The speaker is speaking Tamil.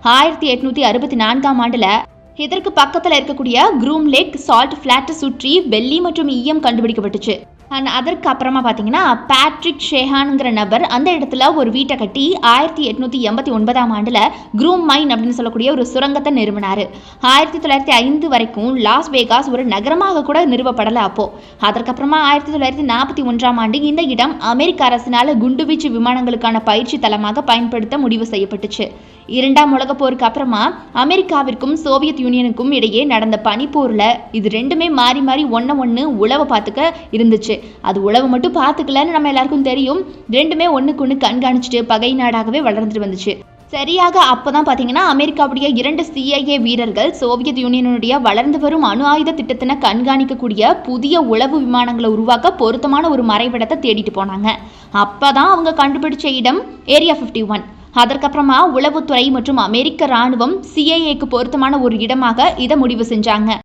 1864ஆம் ஆண்டுல இதற்கு பக்கத்துல இருக்கக்கூடிய க்ரூம் லேக் சால்ட் பிளாட் சுற்றி வெள்ளி மற்றும் ஈயம் கண்டுபிடிக்கப்பட்டுச்சு. அண்ட் அதற்கு அப்புறமா பார்த்தீங்கன்னா பேட்ரிக் ஷேஹான்ங்கிற நபர் அந்த இடத்துல ஒரு வீட்டை கட்டி 1889ஆம் ஆண்டில் க்ரூம் மைன் அப்படின்னு சொல்லக்கூடிய ஒரு சுரங்கத்தை நிறுவினார். 1905 வரைக்கும் லாஸ் வேகாஸ் ஒரு நகரமாக கூட நிறுவப்படலை அப்போது. அதற்கப்புறமா 1941ஆம் ஆண்டு இந்த இடம் அமெரிக்க அரசினால் குண்டுவீச்சு விமானங்களுக்கான பயிற்சி தளமாக பயன்படுத்த முடிவு செய்யப்பட்டுச்சு. 2ஆம் உலகப் போருக்கு அப்புறமா அமெரிக்காவிற்கும் சோவியத் யூனியனுக்கும் இடையே நடந்த பனிப்போரில் இது ரெண்டுமே மாறி மாறி ஒன்று உளவு பார்த்துக்க இருந்துச்சு. அது உளவு மட்டும் பார்த்துக்கலன்னு நம்ம எல்லாருக்கும் தெரியும். ரெண்டுமே ஒன்றுக்கு ஒன்று கண்காணிச்சுட்டு பகை நாடாகவே வளர்ந்துட்டு வந்துச்சு. சரியாக அப்போதான் பார்த்தீங்கன்னா அமெரிக்காவுடைய 2 CIA வீரர்கள் சோவியத் யூனியனுடைய வளர்ந்து வரும் அணு ஆயுத திட்டத்தினை கண்காணிக்கக்கூடிய புதிய உளவு விமானங்களை உருவாக்க பொருத்தமான ஒரு மறைவிடத்தை தேடிட்டு போனாங்க. அப்பதான் அவங்க கண்டுபிடிச்ச இடம் ஏரியா 51. அதற்கப்புறமா உளவுத்துறை மற்றும் அமெரிக்க இராணுவம் CIAக்கு பொருத்தமான ஒரு இடமாக இதை முடிவு செஞ்சாங்க.